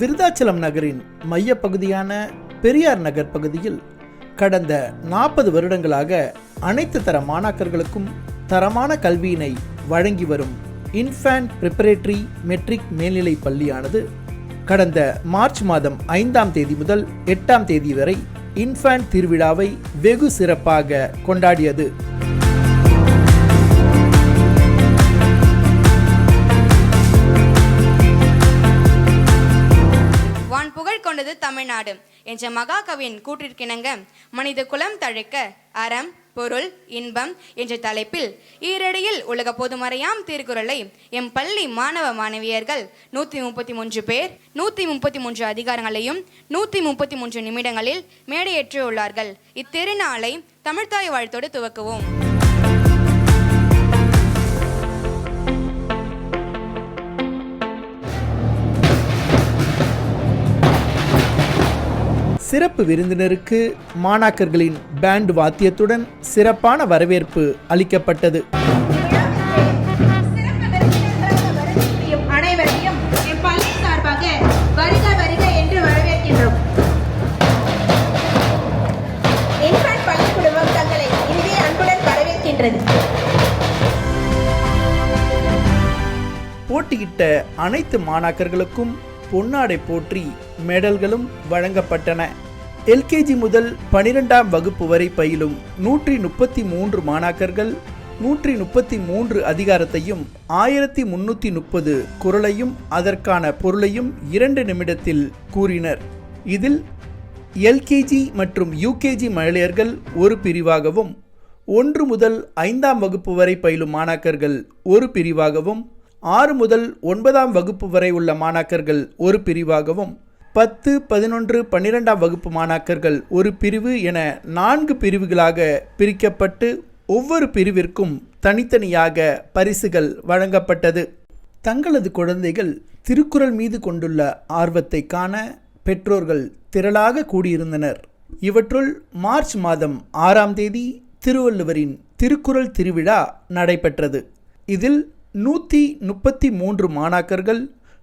விருதாச்சலம் நகரின் மையப்பகுதியான பெரியார் நகர் பகுதியில் கடந்த 40 வருடங்களாக அனைத்து தர மாணாக்கர்களுக்கும் தரமான கல்வியினை வழங்கி வரும் இன்ஃபேன்ட் ப்ரிப்பரேட்டரி மெட்ரிக் மேல்நிலை பள்ளியானது கடந்த மார்ச் மாதம் 5ஆம் தேதி முதல் 8ஆம் தேதி வரை இன்ஃபேன்ட் திருவிழாவை வெகு சிறப்பாக கொண்டாடியது. கொண்டது தமிழ்நாடு என்ற மகாகவியின் கூற்றிற்கிணங்க மனித குலம் தழைக்க அறம் பொருள் இன்பம் என்ற தலைப்பில் ஈரடியில் உலக பொதுமறையாம் திருக்குறளை எம் பள்ளி மாணவ மாணவியர்கள் 133 பேர் 133 அதிகாரங்களையும் 133 நிமிடங்களில் மேடையேற்றியுள்ளார்கள். இத்திருநாளை தமிழ்த்தாய் வாழ்த்தோடு துவக்குவோம். சிறப்பு விருந்தினருக்கு மாணாக்கர்களின் பேண்ட் வாத்தியத்துடன் சிறப்பான வரவேற்பு அளிக்கப்பட்டது. அனைவரையும் என் பள்ளி சார்பாக வருக வருக என்று வரவேற்கின்றோம். இன்ஃபேன்ட் பள்ளி குழுமம் தங்களை இனிதே அன்புடன் வரவேற்கின்றது. போட்டியிட்ட அனைத்து மாணாக்கர்களுக்கும் பொன்னாடை போற்றி மெடல்களும் வழங்கப்பட்டன. எல்கேஜி முதல் 12ஆம் வகுப்பு வரை பயிலும் 133 மாணாக்கர்கள் 133 அதிகாரத்தையும் 1330 குறளையும் அதற்கான பொருளையும் 2 நிமிடத்தில் கூறினர். இதில் எல்கேஜி மற்றும் யூகேஜி மழலையர்கள் ஒரு பிரிவாகவும் 1 முதல் 5ஆம் வகுப்பு வரை பயிலும் மாணாக்கர்கள் ஒரு பிரிவாகவும் 6 முதல் 9ஆம் வகுப்பு வரை உள்ள மாணாக்கர்கள் ஒரு பிரிவாகவும் 10, 11, 12ஆம் வகுப்பு மாணாக்கர்கள் ஒரு பிரிவு என 4 பிரிவுகளாக பிரிக்கப்பட்டு ஒவ்வொரு பிரிவிற்கும் தனித்தனியாக பரிசுகள் வழங்கப்பட்டது. தங்களது குழந்தைகள் திருக்குறள் மீது கொண்டுள்ள ஆர்வத்தை காண பெற்றோர்கள் திரளாக கூடியிருந்தனர். இவற்றுள் மார்ச் மாதம் 6ஆம் தேதி திருவள்ளுவரின் திருக்குறள் திருவிழா நடைபெற்றது. இதில் 133 மாணாக்கர்கள்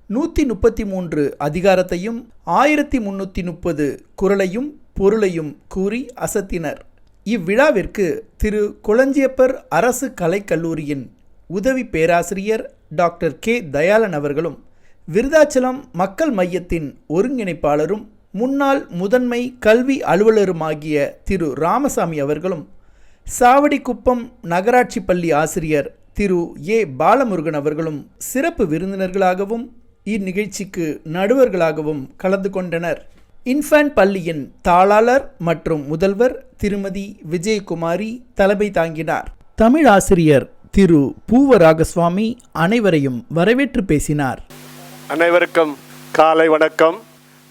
133 அதிகாரத்தையும் 1330 குறளையும் பொருளையும் கூறி அசத்தினர். இவ்விழாவிற்கு திரு கொளஞ்சியப்பர் அரசு கலைக்கல்லூரியின் உதவி பேராசிரியர் டாக்டர் கே தயாளன் அவர்களும் விருதாச்சலம் மக்கள் மையத்தின் ஒருங்கிணைப்பாளரும் முன்னாள் முதன்மை கல்வி அலுவலருமாகிய திரு ராமசாமி அவர்களும் சாவடிக்குப்பம் நகராட்சி பள்ளி ஆசிரியர் திரு ஏ பாலமுருகன் அவர்களும் சிறப்பு விருந்தினர்களாகவும் இந்நிகழ்ச்சிக்கு நடுவர்களாகவும் கலந்து கொண்டனர். இன்ஃபேன்ட் பள்ளியின் தாளாளர் மற்றும் முதல்வர் திருமதி விஜயகுமாரி தலைமை தாங்கினார். தமிழ் ஆசிரியர் திரு பூவராகசுவாமி அனைவரையும் வரவேற்று பேசினார். அனைவருக்கும் காலை வணக்கம்.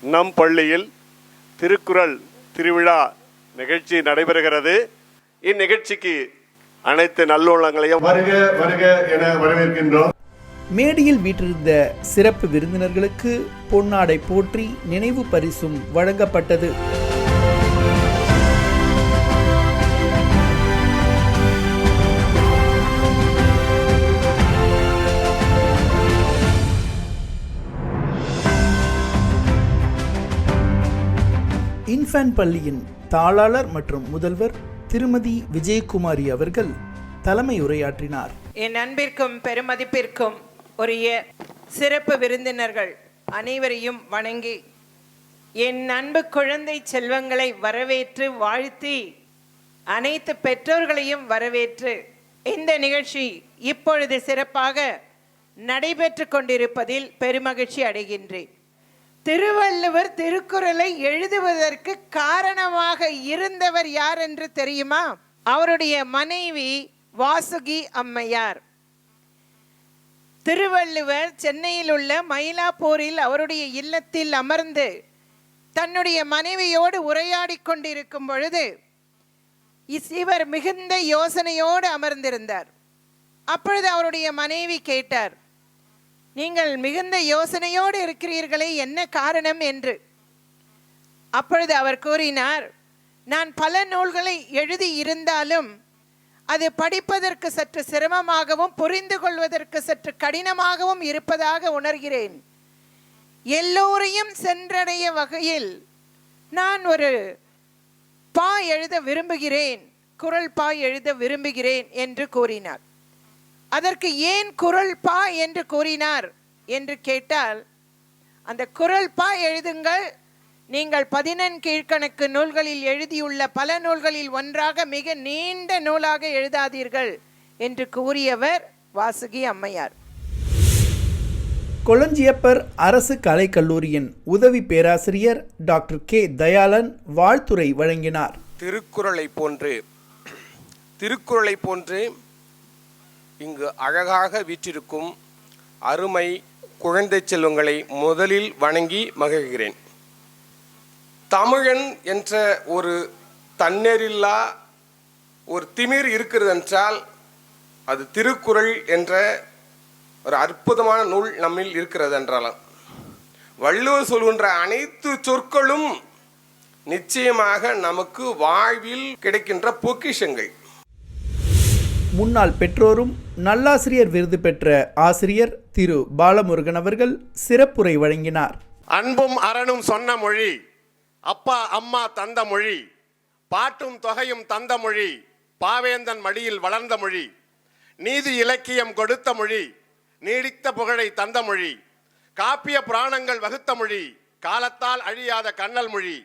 நம் பள்ளியில் திருக்குறள் திருவிழா நிகழ்ச்சி நடைபெறுகிறது. இந்நிகழ்ச்சிக்கு அனைத்து நல்லுள்ளங்களையும் வருக வருக என வரவேற்கின்றோம். மேடையில் வீற்றிருந்த சிறப்பு விருந்தினர்களுக்கு பொன்னாடை போற்றி நினைவு பரிசும் வழங்கப்பட்டது. இன்ஃபேன்ட் பள்ளியின் தாளாளர் மற்றும் முதல்வர் திருமதி விஜயகுமாரி அவர்கள் தலைமை உரையாற்றினார். என் அன்பிற்கும் பெருமதிப்பிற்கும் உரிய சிறப்பு விருந்தினர்கள் அனைவரையும் வணங்கி என் அன்பு குழந்தை செல்வங்களை வரவேற்று வாழ்த்தி அனைத்து பெற்றோர்களையும் வரவேற்று இந்த நிகழ்ச்சி இப்பொழுது சிறப்பாக நடைபெற்று கொண்டிருப்பதில் பெருமகிழ்ச்சி அடைகின்றேன். திருவள்ளுவர் திருக்குறளை எழுதுவதற்கு காரணமாக இருந்தவர் யார் என்று தெரியுமா? அவருடைய மனைவி வாசுகி அம்மையார். திருவள்ளுவர் சென்னையில் உள்ள மயிலாப்பூரில் அவருடைய இல்லத்தில் அமர்ந்து தன்னுடைய மனைவியோடு உரையாடி கொண்டிருக்கும் பொழுது இவர் மிகுந்த யோசனையோடு அமர்ந்திருந்தார். அப்பொழுது அவருடைய மனைவி கேட்டார், நீங்கள் மிகுந்த யோசனையோடு இருக்கிறீர்களே, என்ன காரணம் என்று. அப்பொழுது அவர் கூறினார், நான் பல நூல்களை எழுதி இருந்தாலும் அது படிப்பதற்கு சற்று சிரமமாகவும் புரிந்து கொள்வதற்கு சற்று கடினமாகவும் இருப்பதாக உணர்கிறேன். எல்லோரையும் சென்றடைய வகையில் நான் ஒரு பா எழுத விரும்புகிறேன், குறள் பா எழுத விரும்புகிறேன் என்று கூறினார். அதற்கு ஏன் குறள் பா என்று கூறினார் என்று கேட்டால், அந்த குறள் பா எழுதுங்கள், நீங்கள் 14 கீழ்கணக்கு நூல்களில் எழுதியுள்ள பல நூல்களில் ஒன்றாக மிக நீண்ட நூலாக எழுதாதீர்கள் என்று கூறியவர் வாசுகி அம்மையார். கொளஞ்சியப்பர் அரசு கலைக்கல்லூரியின் உதவி பேராசிரியர் டாக்டர் கே தயாளன் வாழ்த்துரை வழங்கினார். திருக்குறளை போன்று இங்கு அழகாக வீற்றிருக்கும் அருமை குழந்தை செல்வங்களை முதலில் வணங்கி மகிழ்கிறேன். தமிழன் என்ற ஒரு தன்னெறில்லா ஒரு திமிர் இருக்கிறது என்றால் அது திருக்குறள் என்ற ஒரு அற்புதமான நூல் நம்மில் இருக்கிறது என்றாலும் வள்ளுவர் சொல்கின்ற அனைத்து சொற்களும் நிச்சயமாக நமக்கு வாழ்வில் கிடைக்கின்ற பொக்கிஷங்கள். முன்னாள் பெற்றோரும் நல்லாசிரியர் விருது பெற்ற ஆசிரியர் திரு பாலமுருகன் அவர்கள் சிறப்புரை வழங்கினார். அன்பும் அரணும் சொன்ன மொழி, அப்பா அம்மா தந்த மொழி, பாட்டும் தொகையும் தந்த மொழி, பாவேந்தன் மடியில் வளர்ந்த மொழி, நீதி இலக்கியம் கொடுத்த மொழி, நீடித்த புகழை தந்த மொழி, காப்பிய புராணங்கள் வகுத்த மொழி, காலத்தால் அழியாத கண்ணல் மொழி,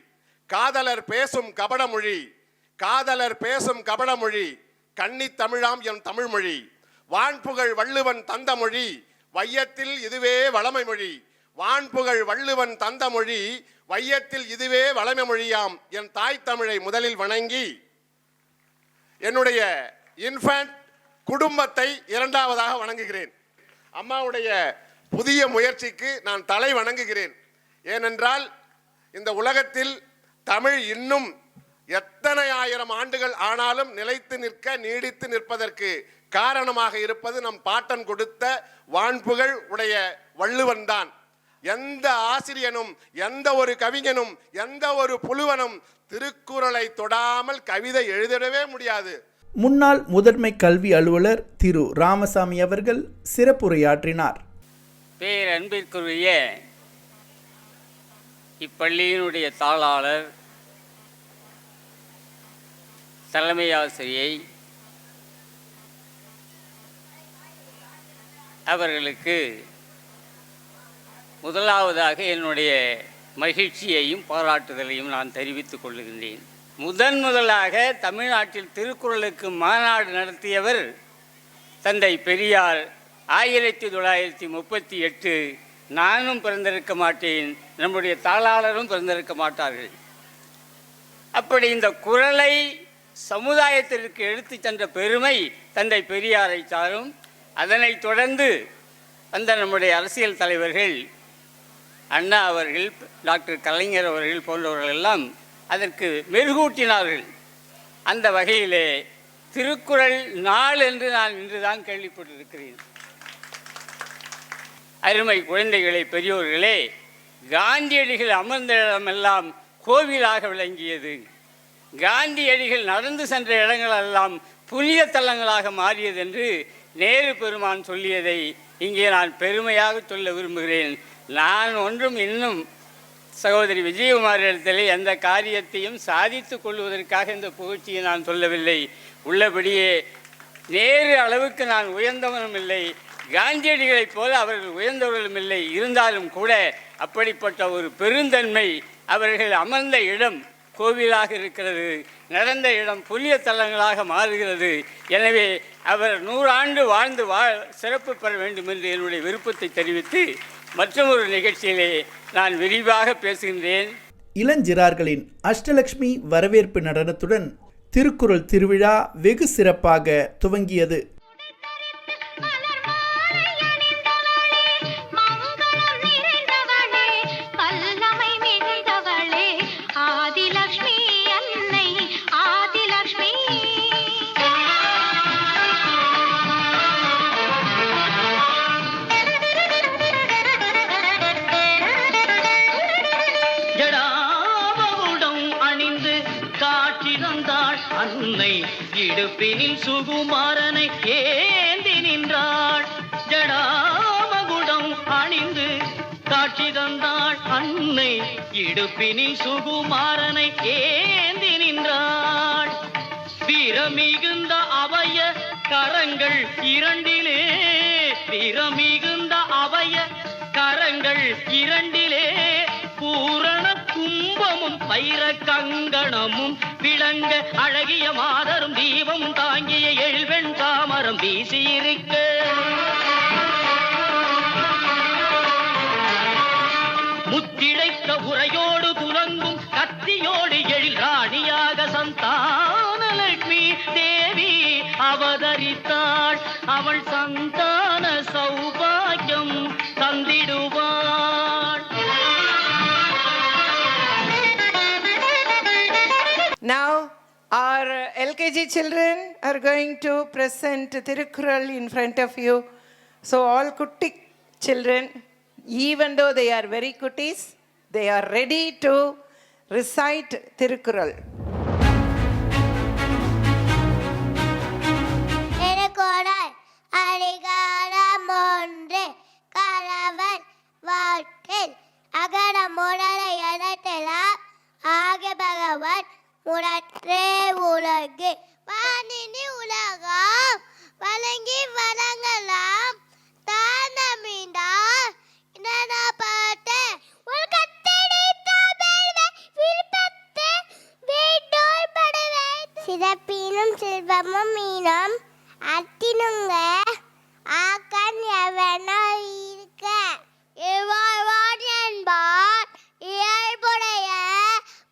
காதலர் பேசும் கபட மொழி, காதலர் பேசும் கபட மொழி, கன்னித் தமிழாம் என் தமிழ் மொழி, வான்புகழ் வள்ளுவன் தந்த மொழி, வையத்தில் இதுவே வளமை மொழி, வான்புகழ் வள்ளுவன் தந்த மொழி, வையத்தில் இதுவே வளமை மொழியாம் என் தாய் தமிழை முதலில் வணங்கி என்னுடைய இன்ஃபேன்ட் குடும்பத்தை இரண்டாவதாக வணங்குகிறேன். அம்மாவுடைய புதிய முயற்சிக்கு நான் தலை வணங்குகிறேன். ஏனென்றால் இந்த உலகத்தில் தமிழ் இன்னும் எத்தனை ஆயிரம் ஆண்டுகள் ஆனாலும் நிலைத்து நிற்க நீடித்து நிற்பதற்கு காரணமாக இருப்பது நம் பாட்டன் கொடுத்த வான்புகழ் உடைய வள்ளுவன் தான். எந்த ஆசிரியனும் எந்த ஒரு கவிஞனும் எந்த ஒரு புலுவனும் திருக்குறளை தொடாமல் கவிதை எழுதிடவே முடியாது. முன்னாள் முதன்மை கல்வி அலுவலர் திரு ராமசாமி அவர்கள் சிறப்புரையாற்றினார். பேரன்பிற்குரிய இப்பள்ளியினுடைய தாளாளர், தலைமை ஆசிரியை அவர்களுக்கு முதலாவதாக என்னுடைய மகிழ்ச்சியையும் பாராட்டுதலையும் நான் தெரிவித்துக் கொள்கின்றேன். முதலாக தமிழ்நாட்டில் திருக்குறளுக்கு மாநாடு நடத்தியவர் தந்தை பெரியார். 1938. நானும் பிறந்திருக்க மாட்டேன், நம்முடைய தாளாளரும் பிறந்திருக்க மாட்டார்கள். அப்படி இந்த குறளை சமுதாயத்திற்கு எடுத்து சென்ற பெருமை தந்தை பெரியாரை சாரும். அதனைத் தொடர்ந்து அந்த நம்முடைய அரசியல் தலைவர்கள் அண்ணா அவர்கள், டாக்டர் கலைஞர் அவர்கள் போன்றவர்கள் எல்லாம் அதற்கு மெருகூட்டினார்கள். அந்த வகையிலே திருக்குறள் நாள் என்று நான் இன்றுதான் கேள்விப்பட்டிருக்கிறேன். அருமை குழந்தைகளே, பெரியோர்களே, காந்தியடிகள் அமர்ந்த இடமெல்லாம் கோவிலாக விளங்கியது. காந்தியடிகள் நடந்து சென்ற இடங்களெல்லாம் புனித தலங்களாக மாறியது என்று நேரு பெருமான் சொல்லியதை இங்கே நான் பெருமையாக சொல்ல விரும்புகிறேன். நான் ஒன்றும் இன்னும் சகோதரி விஜயகுமாரிடத்திலே எந்த காரியத்தையும் சாதித்து கொள்வதற்காக இந்த புகழ்ச்சியை நான் சொல்லவில்லை. உள்ளபடியே நேரு அளவுக்கு நான் உயர்ந்தவனும் இல்லை, காந்தியடிகளைப் போல அவர்கள் உயர்ந்தவர்களும் இல்லை. இருந்தாலும் கூட அப்படிப்பட்ட ஒரு பெருந்தன்மை, அவர்கள் அமர்ந்த இடம் கோவிலாக இருக்கிறது, நடந்த இடம் புண்ணிய தலங்களாக மாறுகிறது. எனவே அவர் 100 ஆண்டு வாழ்ந்து சிறப்பு பெற வேண்டும் என்று என்னுடைய விருப்பத்தை தெரிவித்து மற்றொரு நிகழ்ச்சியிலே நான் விரிவாக பேசுகின்றேன். இளஞ்சிறார்களின் அஷ்டலட்சுமி வரவேற்பு நடனத்துடன் திருக்குறள் திருவிழா வெகு சிறப்பாக துவங்கியது. இடுப்பினில் சுகுமாரனை ஏந்தி நின்றாள். ஜடாமகுடம் அணிந்து காட்சி தந்தாள் அன்னை. இடுப்பினில் சுகுமாரனை ஏந்தி நின்றாள். வீரமிகுந்த அவைய கரங்கள் இரண்டிலே, வீரமிகுந்த அவைய கரங்கள் இரண்டிலே, பூரண கும்பமும் பைர கங்கணமும் விளங்க, அழகிய மாதரும் தீபமும் தாங்கிய எழுவெண் தாமரம் வீசியிருக்க, முத்திழைத்த உரையோடு துலங்கும் கத்தியோடு எழில் ராணியாக சந்தானலட்சுமி தேவி அவதரித்தாள். அவள் சந்தான சௌபாகியம் தந்திடுவாள். Now our LKG children are going to present Tirukkural in front of you. So all kutti children, even though they are very kuttis, they are ready to recite Tirukkural. எனக்கோடாய் அதிகாரம் ஒன்று கணவன் வாழ்க்கை அகடமுடலை எனத்தெல்லாம் ஆக பகவன் உடற்றே உலகு வானினி உலகம் வழங்கி வழங்கலாம் தானமிண்டார் என்ன பாட்டு உலகத்தினை தமிழ்வை விருப்பத்தை வீட்டோர் படுவை சிறப்பினும் செல்வமும் மீனும் அத்தினுங்க ஆக்கன் எவனோ இருக்க இவ்வாழ்வான் என்பார் இயல்புடைய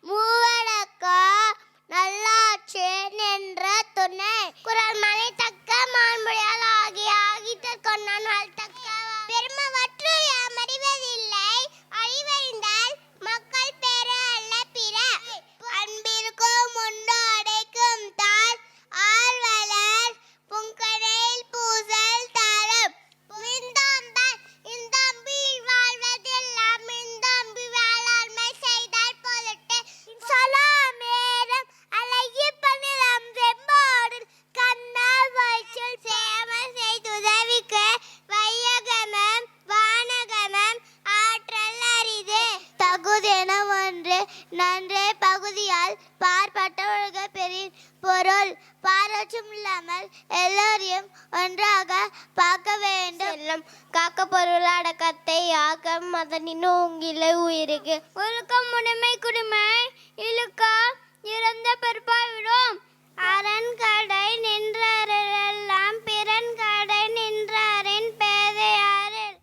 மூவடக்கம் நல்லாட்சி என்ற துணை குரல் மலை தக்க மான்முடியால் ஆகிட்ட கொண்டான் வாழ்த்தக்க பெருமவற்று மடிவதில்லை அறிவறிந்தால் மக்கள் பெற அல்ல பிற அன்பிற்கும் உண்டு அடைக்கும் தாள் ஆழ்வலர் புங்கனையில் பூசல் தரும் இந்தம்பி வாழ்வதெல்லாம் இந்தம்பி வேளாண்மை செய்தால் பொருட்டு சொலாமேரம் அழகி பணிலம் செம்போடு கண்ணால் வயிற்றில் சேம செய்துதவிக்க வையகமம் வானகமம் ஆற்றல் அரிது தகுதென ஒன்று நன்றே பகுதியால் பார்ப்பட்ட பெரின் பொருள் பாராட்டும் இல்லாமல் எல்லோரையும் ஒன்றாக பார்க்க வேண்டும். காக்க பொருள் அடக்கத்தை ஆக்கம் மதனின் உங்கில உயிருக்கு ஒழுக்கம் உடைமை குடிமை இழுக்கா இறந்த பெருப்பாவிடும் அரண் கடை நின்றரெல்லாம் பிறன் கடை நின்றரின் பேதையாரில்.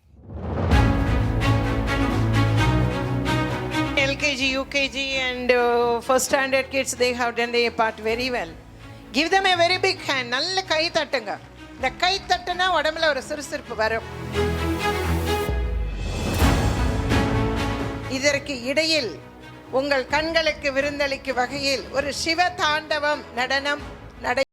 LKG, UKG and first standard kids, they have done their part very well. Give them a very big hand. நல்ல கை தட்டுங்க. இந்த கை தட்டுனா உடம்புல ஒரு சுறுசுறுப்பு வரும். இதற்கு இடையில் உங்கள் கண்களுக்கு விருந்தளிக்கும் வகையில் ஒரு சிவ தாண்டவம் நடனம் நடை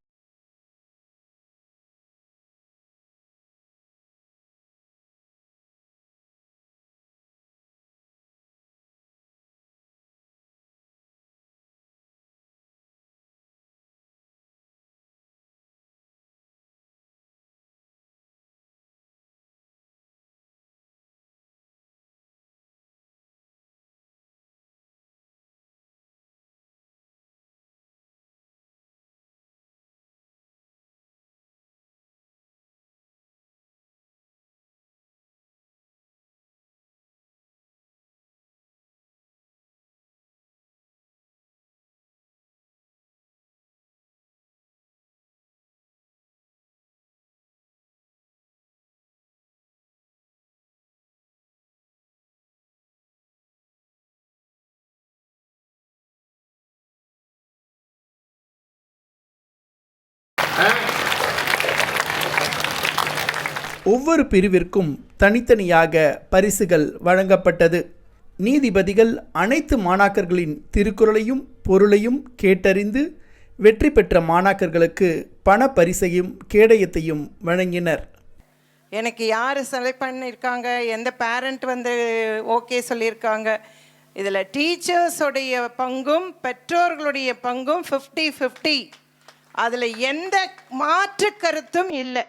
ஒவ்வொரு பிரிவிற்கும் தனித்தனியாக பரிசுகள் வழங்கப்பட்டது. நீதிபதிகள் அனைத்து மாணாக்கர்களின் திருக்குறளையும் பொருளையும் கேட்டறிந்து வெற்றி பெற்ற மாணாக்கர்களுக்கு பண பரிசையும் கேடயத்தையும் வழங்கினர். எனக்கு யார் செலக்ட் பண்ணியிருக்காங்க, எந்த பேரண்ட் வந்து ஓகே சொல்லியிருக்காங்க, இதில் டீச்சர்ஸுடைய பங்கும் பெற்றோர்களுடைய பங்கும் 50-50. அதில் எந்த மாற்று கருத்தும் இல்லை.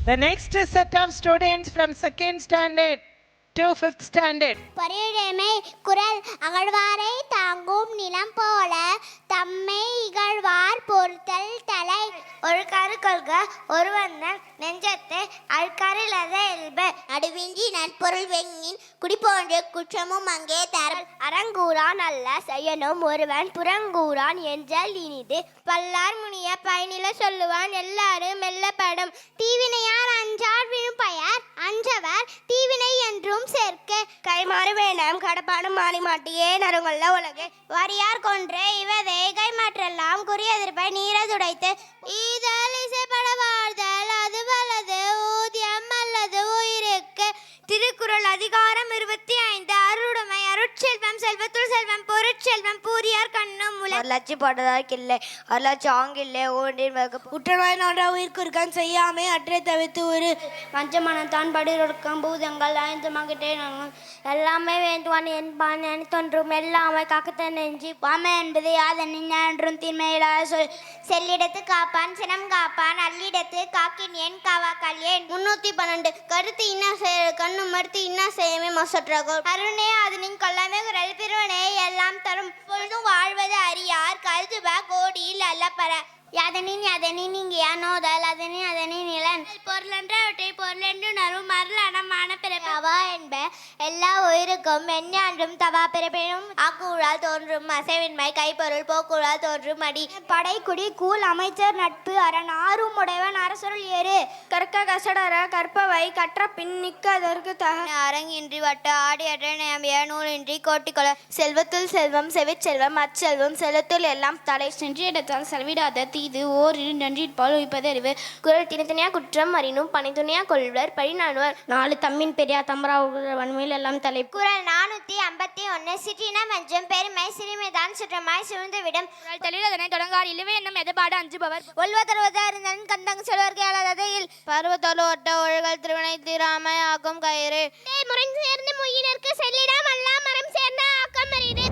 The next set of students from 2nd standard to 5th standard. பரியுடைமை குரல் அகழ்வாரை தாங்கும் நிலம் போல தம்மை இகழ்வார் பொறுத்தல் தலை ஒழுக்காறு கொள்க ஒருவந்தன் நெஞ்சத்தை அழ்காரிலத இயல்ப நடுவின்றி நற்பொருள் வெங்கின் குடி போன்ற குற்றமும் அங்கே தரல் அறங்கூறான் அல்ல செய்யனும் ஒருவன் புறங்கூறான் என்றால் இனிது பல்லார் முனிய பயனில சொல்லுவான் எல்லாரும் மெல்லப்படும் தீவினையார் அஞ்சார் விழும் பயர் அஞ்சவர் தீவினை என்றும் சேர்க்க கைமாறு வேண்டாம் கடப்பாடும் மாறி மாட்டியே நறுங்கொள்ள உலகு வரியார் கொன்றே இவதை கைமாற்றெல்லாம் குறி எதிர்ப்பை நீரதுடைத்து ஈதல் இசைப்பட வாழ்தல் அது வலது ஊதியம் அல்லது உயிருக்கு. திருக்குறள் அதிகாரம் 25 அருளுடைமை அருட்செல்வம் செல்வத்துள் செல்வம் பொருட்செல்வம் பூரியார் கண்ணும் லட்சி பட்டதாக்கில்லை அருளாட்சி ஆங்கில்லை ஒன்றின் குற்றவாய் நோன்ற உயிர்க்குறுக்கன் செய்யாமை அற்றை தவிர்த்து ஒரு பஞ்சமனம் தான் படிரொடுக்கம் பூதங்கள் 5 மகிட்டே எல்லாமே வேண்டுவான் என்பான் என தோன்றும் எல்லாமே காக்கத்தை நெஞ்சி பாமை என்பது யாதனின் என்றும் தீமையிலாத சொல் செல்லிடத்து காப்பான் சினம் காப்பான் அல்லிடத்து காக்கின் என் காவாக்கால் ஏன் 312 கருத்து இன்னா கண்ணு மறுத்து இன்னா செய்யமே மொசற்றாகும் அருணே அதனின் கொல்லாமே குரல் பிறவனே எல்லாம் தரும் பொழுதும் வாழ்வது அறியார் கருதுப கோடியில் அல்லப்பற யாதனின் இங்கே யானோதல் அதனின் இளன் பொருளன்றவற்றை பொருளென்று நரும் மருளனமான பிறப்பா என்ப எல்லா உயிருக்கும் எஞ்ஞான்றும் தவா பிறப்பினும் ஆக்கூழால் தோன்றும் அசைவின்மை கைப்பொருள் போக்குழால் தோன்றும் அடி படைக்குடி கூல் அமைச்சர் நட்பு அரண் ஆறும் உடையவன் அரசருள் ஏறு கற்க கசடர கற்பவை கற்ற பின் நிற்கதற்கு தக அரங்கின்றி வட்ட ஆடியற்ற நம்பிய நூலின்றி கோட்டிக்கொள்ள செல்வத்துள் செல்வம் செவிச்செல்வம் அச்செல்வம் செல்வத்துள் எல்லாம் தலை சென்று இடத்தால் செலவிடாத இது ஓரிரு நன்றிப்பால் உயிப்பது அறிவு குரல் தினத்தனியா குற்றம் அறினும் பனைத்துணையா கொள்வர் பழிநாடுவர் 4 தம்மின் பெரியார் தம்பரா வன்மையில் எல்லாம் தலை குரல் 451 சிற்றினம் மஞ்சம் பெருமை சிறுமைதான் சுற்றமாய் சுழ்ந்துவிடும் தொழில் அதனை தொடங்கார் இழுவை என்னும் எதிர்பாடு அஞ்சுபவர் ஒல்வதருவது அறிந்தன் கந்தங் செல்வர்க்கு அழகதையில் பருவத்தோடு ஒட்ட ஒழுகல் திருவினை தீராமை ஆக்கும் கயிறு முறை சேர்ந்து மொயினருக்கு செல்லிடம் அல்லா மரம் சேர்ந்த ஆக்கம் அறிது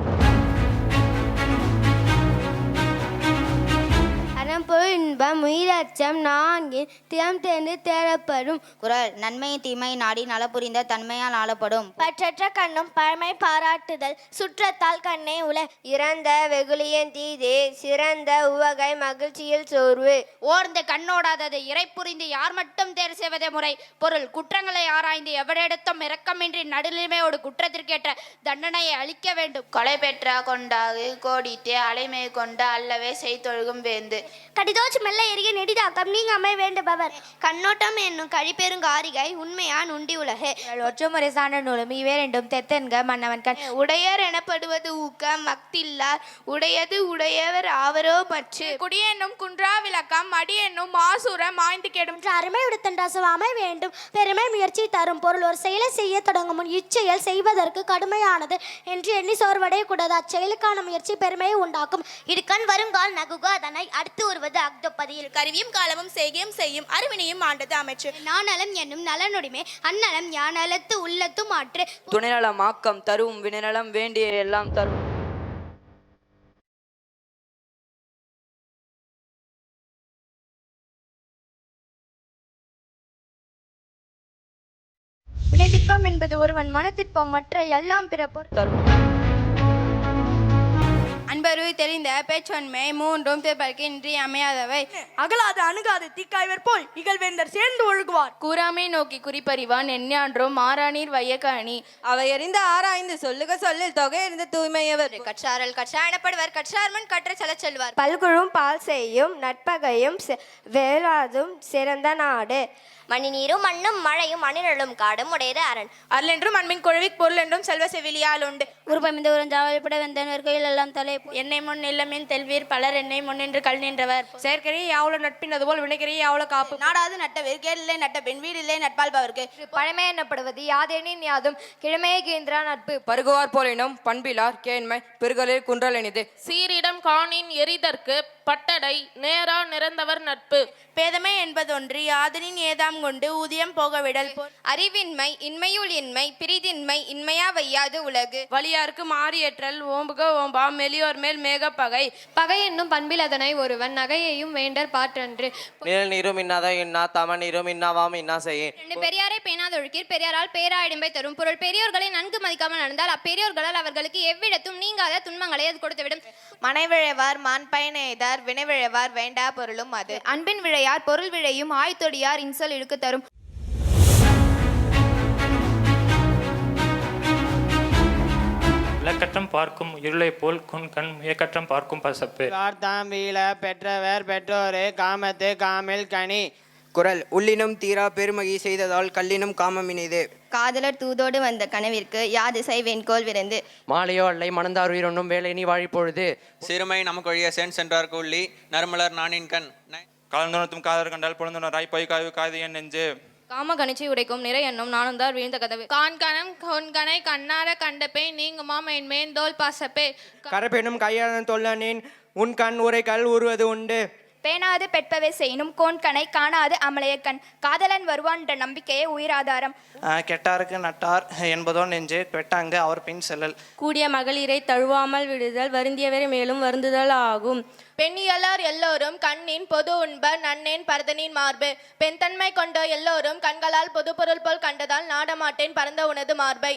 பொருள் இன்பம் உயிரச்சம் 4 திறம் தேர்ந்து தேடப்படும் குரல் நன்மை தீமை நாடி நல புரிந்த தன்மையால் ஆளப்படும் பற்றற்ற கண்ணும் பழமை பாராட்டுதல் சுற்றத்தால் கண்ணே உல இறந்த வெகுளியன் தீதே சிறந்த உவகை மகிழ்ச்சியில் சோர்வு ஓர்ந்த கண்ணோடாதது இறை புரிந்து யார் மட்டும் தேர் செய்வதே முறை பொருள் குற்றங்களை ஆராய்ந்து எவரிடத்தும் இரக்கமின்றி நடுநிலைமையோடு குற்றத்திற்கேற்ற தண்டனையை அளிக்க வேண்டும் கொலை பெற்ற கொண்டாகு கோடித்தே அலைமை கொண்ட அல்லவே செய்தொழுகும் வேந்து கடிதோச்சு மெல்ல எரிய நெடிதாக்கம் நீங்காமை வேண்டுபவர் கண்ணோட்டம் என்னும் கழிப்பெருங்காரிகை உண்மையான் உண்டி உலகு ஒற்றுமுறை சான்ற நூலும் இவை ரெண்டும் தெத்தன்க மன்னவன் கண் உடையர் எனப்படுவது ஊக்கம் மக்தில்லார் உடையது உடையவர் ஆவரோ மற்று குடியென்னும் குன்றா விளக்கம் அடி என்னும் மாசூரம் மாய்ந்து கெடும் அருமை உடுத்தண்டாசுவாமை வேண்டும் பெருமை முயற்சி தரும் பொருள் ஒரு செயலை செய்ய தொடங்கும் முன் இச்செயல் செய்வதற்கு கடுமையானது என்று எண்ணி சோர்வடைய கூடாது அச்செயலுக்கான முயற்சி பெருமையை உண்டாக்கும் இடுக்கண் வருங்கால் நகுக அதனை அடுத்து வருவது அக்தொப்பதியில் கருவியும் காலமும் செய்கையும் செய்யும் அறிவினையும் ஆண்டது அமைச்சு நானலம் என்னும் நலனுடைமை அந்நலம் யானலத்து உள்ளத்து மாற்று துணைநலம் ஆக்கம் தரும் வினைநலம் வேண்டிய எல்லாம் தரும் வினைத்திற்பம் என்பது ஒருவன் மனத்திற்பம் மற்ற எல்லாம் பிற பொருள் அன்பருள் தெரிந்த பேச்சொன்மை 3 திருப்பற்கு இன்றி அமையாதவை அகலாது அணுகாது தீக்காய்வர் போல் இகழ்வேந்தர் சேர்ந்து ஒழுகுவார் கூறாமை நோக்கி குறிப்பறிவான் எஞ்ஞான்றும் மாறானீர் வையக்கணி அவை அறிந்து ஆராய்ந்து சொல்லுக சொல்லில் தொகை அறிந்த தூய்மையவர் கற்றாரல் கற்றா எனப்படுவர் கற்றார் முன் கற்ற செல்ல செல்வார் பல்குழும் பால் செய்யும் நட்பகையும் வேளாதும் சிறந்த நாடு மணி நீரும் மண்ணும் மழையும் மணிநலும் காடும் உடையது அரண் அருள் என்றும் அன்பின் குழவிக் பொருள் என்றும் செல்வ செவிலியால் உண்டு உருப்பமிந்த உரஞ்சாவல்பட வெந்தனர் கையில் எல்லாம் தலை என்னை முன் இல்லமென் தெல்வீர் பலர் என்னை முன்னின்று கல் நின்றவர். செயற்கரிய யாவல நட்பின் அதுபோல் வினைக்கரிய யாவல காப்பு. நாடாது நட்டவர் கேளில்லை நட்ட பெண் வீடில்லை நட்பால்பவர்க்கு. பழமை எனப்படுவது யாதெனின் யாதும் கிழமையே கீந்திரா நட்பு. பருகுவார் போலினும் பண்பிலார் கேண்மை பெருகலில் குன்றலெனிது. சீரிடம் காணின் எரிதற்கு பட்டடை நேரா நிறந்தவர் நட்பு. பேதமை என்பதொன்று யாதனின் ஏதாம் கொண்டு ஊதியம் போகவிடல். அறிவின்மை இன்மையுள் இன்மை பிரிதின்மை இன்மையா வையாது உலகு. வலியாருக்கு மாறியற்றல் ஓம்புக ஓம்பா மெலியோர் மேல் மேக பகை. பகை என்னும் பண்பில் அதனை ஒருவன் நகையையும் வேண்டற் பாற்றன்று. மேல் நீரும் இன்னாத இன்னா தமன் நீரும் இன்னாவாம் இன்னா செய்ய. பெரியாரை பேணாதொழுக்கீர் பெரியாரால் பேராயிடம்பை தரும் பொருள். பெரியோர்களை நன்கு மதிக்காமல் நடந்தால் அப்பெரியோர்களால் அவர்களுக்கு எவ்விடத்தும் நீங்காத துன்பங்களை அது கொடுத்துவிடும். மனைவிழைவார் மான் பயனெய்தார் வினைவிழைவார் வேண்டா பொருளும் அது. அன்பின் விழையார் பொருள் விழையும் ஆய்த்தொடியார் இன்சொல் இழுக்கு தரும். இலக்கற்றம் பார்க்கும் இருளை போல் கண் இயக்கற்றம் பார்க்கும் பசப்பு. தாம்பீல பெற்றவர் பெற்றோரே காமத்து காமில் கனி. குரல் உள்ளினும் தீரா பெருமகி செய்ததால் கல்லினும் காமமினிது. காதலர் தூதோடு வந்த கனவிற்கு யாதிசை வெண்கோல் விரைந்து. மாலையோ அல்லை மணந்தார் உயிரொன்னும் வேலை நீ வாழிப்பொழுது. சிறுமை நமக்கு ஒழிய சென்றார்க்கு உள்ளி நறுமலர் நானின் கண். கலந்துணத்தும் காதல் கண்டால் பொழுதுணராய் பொய் காய்வு காது என் நெஞ்சு. காம கணிச்சி உடைக்கும் நிறை எண்ணும் நானுந்தார் வீழ்ந்த கதவு. கான்கணம் கொன்கனை கண்ணார கண்டபே நீங்குமாம் என் மேந்தோல் பாசப்பே. கரப்பெனும் கையாளன் தொல்லனின் உன் கண் உரைகள் உருவது உண்டு. பேணாது பெட்பவே செய்யினும் கோன்கனை காணாது அமலையக்கண். காதலன் வருவான் என்ற நம்பிக்கையே உயிராதாரம். கெட்டாருக்கு நட்டார் என்பதோ நெஞ்சு பெட்டாங்க அவர் பின் செல்லல். கூடிய மகளிரை தழுவாமல் விடுதல் வருந்தியவரை மேலும் வருந்துதல் ஆகும். பெண்ணியலார் எல்லோரும் கண்ணின் பொது உண்பர் நன்னேன் பரதனின் மார்பு. பெண்தன்மை கொண்ட எல்லோரும் கண்களால் பொது பொருள் போல் கண்டதால் நாடமாட்டேன் பரந்த உனது மார்பை.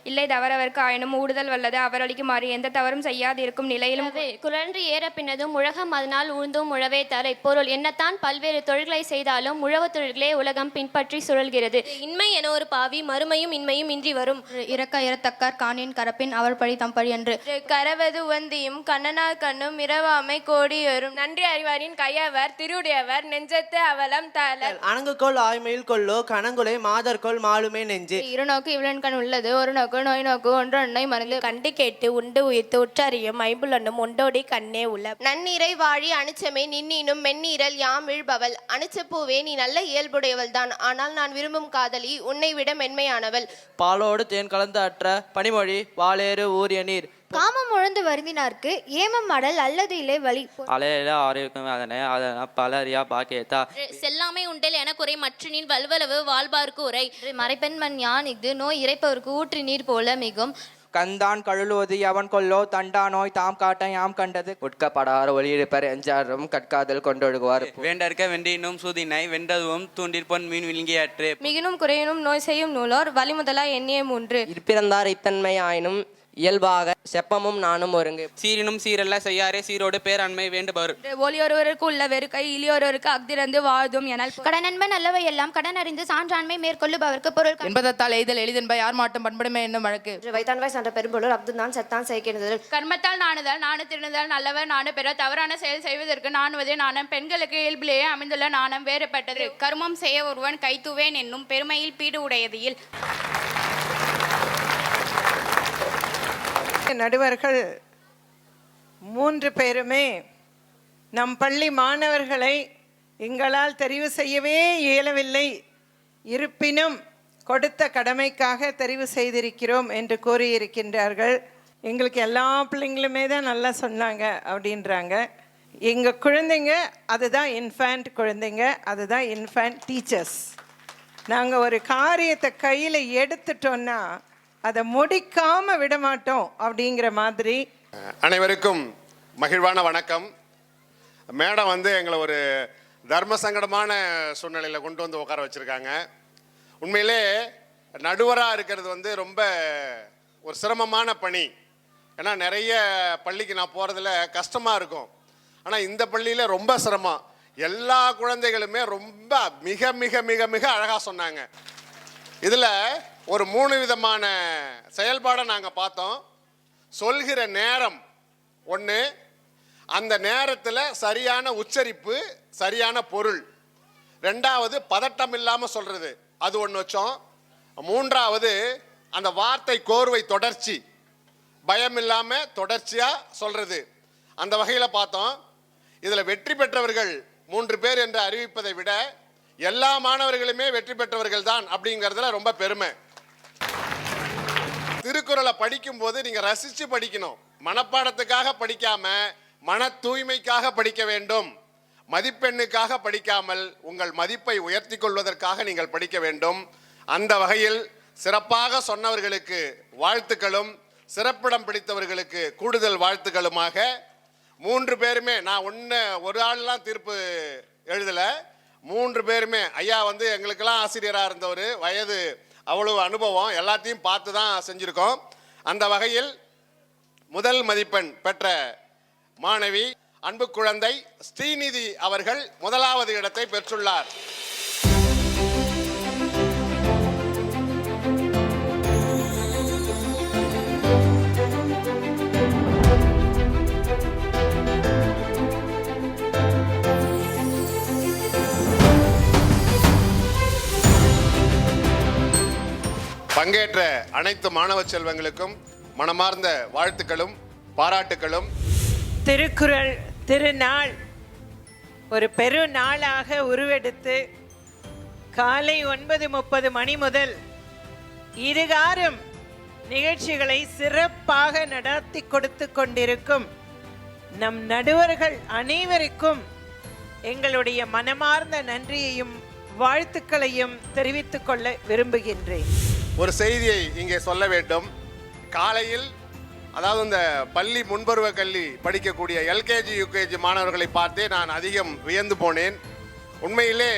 இல்லை தவறவர்க்கு ஆயினும் ஊடுதல் வல்லது அவரளிக்கு மாறி எந்த தவறும் செய்யாது இருக்கும் நிலையிலும். குழன்று ஏற பின்னதும் உலகம் அதனால் உழுந்தும் உழவே தர. இப்பொருள் என்னத்தான் பல்வேறு தொழில்களை செய்தாலும் உழவு தொழில்களே உலகம் பின்பற்றி சுழல்கிறது. இன்மை என ஒரு பாவி மறுமையும் இன்மையும் இன்றி வரும். இறக்க இறத்தக்கார் காணின் கரப்பின் அவர் பழி தம் பழி என்று. கரவது உவந்தியும் கண்ணனார் கண்ணும் இரவாமை கோடியரும். நன்றி அறிவாரின் கையவர் திருவுடையவர் நெஞ்சத்து அவலம் தளர். அணங்குகோள் ஆய்மையில் கொள்ளோ கணங்குலை மாதர்கோள் மாலுமே நெஞ்சு. இருநோக்கு இவளன் கண் உள்ளது ஒரு நோக்கு நோய் நோக்கு ஒன்றொன்னை மருந்து. கண்டு கேட்டு உண்டு உயிர்த்து உற்றறியும் ஐம்புலனும் உண்டோடி கண்ணே உள்ள. நன்னீரை வாழி அணுச்சமே நின்னினும் மென்னீரல் யாம் இழ்பவள். அணுச்சப்பூவே நீ நல்ல இயல்புடையவள் தான், ஆனால் நான் விரும்பும் காதலி உன்னை விட மென்மையானவள். பாலோடு தேன் கலந்து அற்ற பனிமொழி வாளேறு ஊரிய நீர். காமம் உழந்து வருந்தினார்க்கு ஏமம் மடல் அல்லது இல்லை வழி. அலையில ஆரோக்கியம் அதனை அதனை பலரியா பாக்கேத்தா. செல்லாமை உண்டல் என குறை மற்றனின் வல்வளவு வாழ்பார்க்கு உரை. மறைப்பெண்மன் யான் இஃது நோய் இறைப்பவர்க்கு ஊற்றி நீர் போல மிகும். கந்தான் கழுலுவது எவன் கொல்லோ தண்டா நோய் தாம் காட்ட யாம் கண்டது. உட்கப்படார் ஒளியிருப்பர் எஞ்சாரும் கற்காதல் கொண்டொழுகுவார். வேண்டற்க வெண்டினும் சூதினை வெண்டதுவும் தூண்டிற்பொன் மீன் விழுங்கியாற்று. மிகினும் குறையினும் நோய் செய்யும் நூலோர் வழிமுதலா எண்ணிய மூன்று. இருப்பிறந்தார் இத்தன்மை ஆயினும் இயல்பாக செப்பமும் நானும் ஒருங்கு. சீரினும் சீரல்ல செய்யாரே சீரோடு பேரன்மை வேண்டுபவர். ஒளியொருவருக்கு உள்ள வெறுக்கை இலியொருவருக்கு அக்திறந்து வாழ்தும் எனல். கடனன்பன் அல்லவை எல்லாம் கடன் அறிந்து சான்றாண்மை மேற்கொள்ளுபவர்க்கு பொருள். என்பதத்தால் எய்தல் எளிதென்ப யார் மாட்டும் பண்படுமே என்னும் வழக்கு. வைத்தான்வாய் சான்ற பெரும்பொருள் அப்துதான் செத்தான் செய்கிறது. கர்மத்தால் நாணுதல் நாணு திருணுதல் நல்லவர் நாணு பெற தவறான செயல் செய்வதற்கு நாணுவதே நாணம். பெண்களுக்கு இயல்பிலேயே அமைந்துள்ள நாணம் வேறுபட்டது. கர்மம் செய்ய ஒருவன் கைத்துவேன் என்னும் பெருமையில் பீடு உடையதில். நடுவர்கள் 3 பேருமே நம் பள்ளி மாணவர்களை எங்களால் தெரிவு செய்யவே இயலவில்லை, இருப்பினும் கொடுத்த கடமைக்காக தெரிவு செய்திருக்கிறோம் என்று கூறியிருக்கின்றார்கள். எங்களுக்கு எல்லா பிள்ளைங்களுமே தான் நல்லா சொன்னாங்க அப்படின்றாங்க. எங்கள் குழந்தைங்க அதுதான் இன்ஃபேண்ட் குழந்தைங்க, அதுதான் இன்ஃபேண்ட் டீச்சர்ஸ். நாங்கள் ஒரு காரியத்தை கையில் எடுத்துட்டோன்னா அதை முடிக்காமல் விடமாட்டோம் அப்படிங்கிற மாதிரி. அனைவருக்கும் மகிழ்வான வணக்கம். மேடம் எங்களை ஒரு தர்ம சங்கடமான சூழ்நிலையில் கொண்டு வந்து உட்கார வச்சுருக்காங்க. உண்மையிலே நடுவராக இருக்கிறது ரொம்ப ஒரு சிரமமான பணி. ஏன்னா நிறைய பள்ளிக்கு நான் போகிறதுல கஷ்டமாக இருக்கும். ஆனால் இந்த பள்ளியில் ரொம்ப சிரமம். எல்லா குழந்தைகளுமே ரொம்ப மிக மிக மிக மிக அழகாக சொன்னாங்க. இதில் ஒரு 3 விதமான செயல்பாடை நாங்கள் பார்த்தோம். சொல்கிற நேரம் ஒன்று, அந்த நேரத்தில் சரியான உச்சரிப்பு சரியான பொருள். 2வது பதட்டம் இல்லாமல் சொல்கிறது, அது ஒன்று வச்சோம். 3வது அந்த வார்த்தை கோர்வை தொடர்ச்சி, பயம் இல்லாமல் தொடர்ச்சியாக சொல்கிறது. அந்த வகையில் பார்த்தோம். இதில் வெற்றி பெற்றவர்கள் 3 பேர் என்று அறிவிப்பதை விட எல்லா மாணவர்களுமே வெற்றி பெற்றவர்கள் தான் அப்படிங்கிறதுல ரொம்ப பெருமை. திருக்குறளை படிக்கும் போது நீங்க ரசிச்சு படிக்கணும். மனப்பாடத்துக்காக படிக்காம மன தூய்மைக்காக படிக்க வேண்டும். மதிப்பெண்ணுக்காக படிக்காமல் உங்கள் மதிப்பை உயர்த்தி கொள்வதற்காக நீங்கள் படிக்க வேண்டும். அந்த வகையில் சிறப்பாக சொன்னவர்களுக்கு வாழ்த்துக்களும், சிறப்பிடம் பிடித்தவர்களுக்கு கூடுதல் வாழ்த்துக்களுமாக 3 பேருமே, நான் ஒரு ஆள்லாம் தீர்ப்பு எழுதலை, 3 பேருமே, ஐயா வந்து எங்களுக்கெல்லாம் ஆசிரியராக இருந்தவர், வயது அவ்வளவு அனுபவம், எல்லாத்தையும் பார்த்து தான் செஞ்சுருக்கோம். அந்த வகையில் முதல் மதிப்பெண் பெற்ற மாணவி அன்பு குழந்தை ஸ்ரீநிதி அவர்கள் முதலாவது இடத்தை பெற்றுள்ளார். பங்கேற்ற அனைத்து மாணவ செல்வங்களுக்கும் மனமார்ந்த வாழ்த்துக்களும் பாராட்டுகளும். திருக்குறள் திருநாள் ஒரு பெரு நாளாக உருவெடுத்து காலை 9:30 மணி முதல் இருகாரும் நிகழ்ச்சிகளை சிறப்பாக நடத்தி கொடுத்து கொண்டிருக்கும் நம் நடுவர்கள் அனைவருக்கும் எங்களுடைய மனமார்ந்த நன்றியையும் வாழ்த்துக்களையும் தெரிவித்துக் கொள்ள விரும்புகின்றேன். ஒரு செய்தியை இங்கே சொல்ல வேண்டும். காலையில், அதாவது இந்த பள்ளி முன்பருவ கல்வி படிக்கக்கூடிய எல்கேஜி யூகேஜி மாணவர்களை பார்த்தே நான் அதிகம் வியந்து போனேன். உண்மையிலே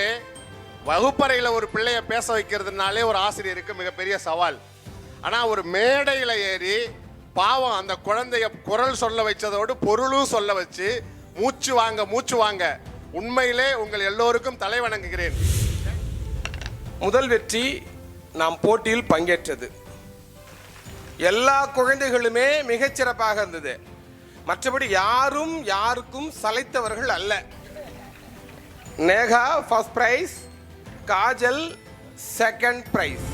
வகுப்பறையில் ஒரு பிள்ளைய பேச வைக்கிறதுனாலே ஒரு ஆசிரியருக்கு மிகப்பெரிய சவால். ஆனால் ஒரு மேடையில் ஏறி பாவம் அந்த குழந்தைய குரல் சொல்ல வைச்சதோடு பொருளும் சொல்ல வச்சு மூச்சு வாங்க. உண்மையிலே உங்கள் எல்லோருக்கும் தலை வணங்குகிறேன். முதல் வெற்றி நாம் போட்டியில் பங்கேற்றது. எல்லா குழந்தைகளுமே மிகச்சிறப்பாக இருந்தது. மற்றபடி யாருக்கும் சளைத்தவர்கள் அல்ல. Neha first prize, Kajal second prize.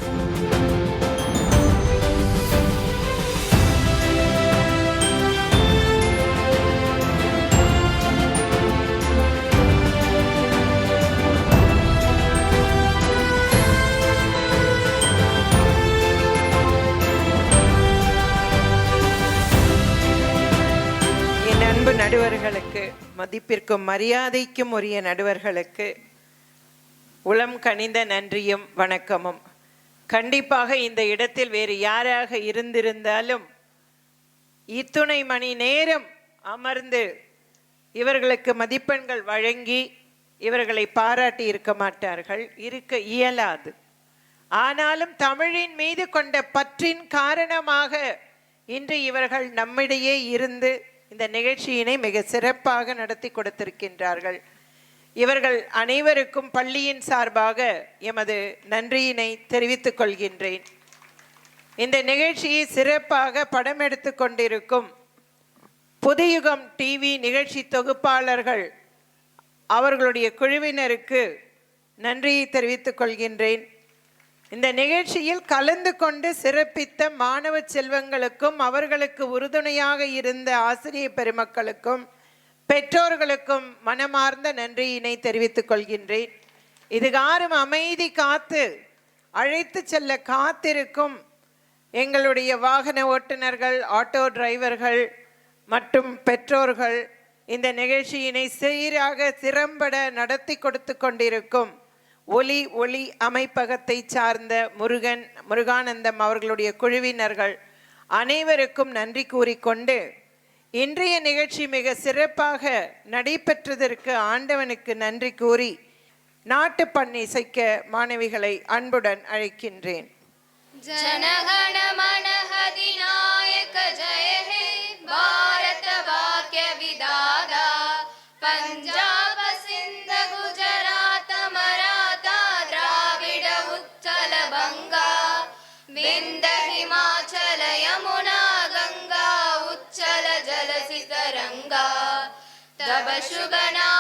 நடுவர்களுக்கு, மதிப்பிற்கும் மரியாதைக்கும் உரிய நடுவர்களுக்கு உளம் கனிந்த நன்றியும் வணக்கமும். கண்டிப்பாக இந்த இடத்தில் வேறு யாராக இருந்திருந்தாலும் இத்துணை மணி நேரம் அமர்ந்து இவர்களுக்கு மதிப்பெண்கள் வழங்கி இவர்களை பாராட்டி இருக்க மாட்டார்கள், இருக்க இயலாது. ஆனாலும் தமிழின் மீது கொண்ட பற்றின் காரணமாக இன்று இவர்கள் நம்மிடையே இருந்து இந்த நிகழ்ச்சியினை மிக சிறப்பாக நடத்தி கொடுத்திருக்கின்றார்கள். இவர்கள் அனைவருக்கும் பள்ளியின் சார்பாக எமது நன்றியினை தெரிவித்துக் கொள்கின்றேன். இந்த நிகழ்ச்சியை சிறப்பாக படம் எடுத்து கொண்டிருக்கும் புதுயுகம் டிவி நிகழ்ச்சி தொகுப்பாளர்கள் அவர்களுடைய குழுவினருக்கு நன்றியை தெரிவித்துக் கொள்கின்றேன். இந்த நிகழ்ச்சியில் கலந்து கொண்டு சிறப்பித்த மாணவ செல்வங்களுக்கும் அவர்களுக்கு உறுதுணையாக இருந்த ஆசிரியர் பெருமக்களுக்கும் பெற்றோர்களுக்கும் மனமார்ந்த நன்றியினை தெரிவித்துக் கொள்கின்றேன். இதுகாரும் அமைதி காத்து அழைத்து செல்ல காத்திருக்கும் எங்களுடைய வாகன ஓட்டுநர்கள், ஆட்டோ டிரைவர்கள் மற்றும் பெற்றோர்கள், இந்த நிகழ்ச்சியினை சீராக திறம்பட நடத்தி கொடுத்து கொண்டிருக்கும் ஒளி அமைப்பகத்தை சார்ந்த முருகானந்தம் அவர்களுடைய குழுவினர்கள் அனைவருக்கும் நன்றி கூறிக்கொண்டு இன்றைய நிகழ்ச்சி மிக சிறப்பாக நடைபெற்றதற்கு ஆண்டவனுக்கு நன்றி கூறி நாட்டு பண்ண இசைக்க மாணவிகளை அன்புடன் அழைக்கின்றேன். ஜனகண மன அதிநாயக ஜெய ஹே பாரத வாக்ய விதாதா பஞ்சாப சிந்த குஜராத் மராத்தா திராவிட உச்சல பங்கா விந்த ஹிமாச்சல யமுனா கங்கா உச்சல ஜலசிதரங்கா தப சுபனா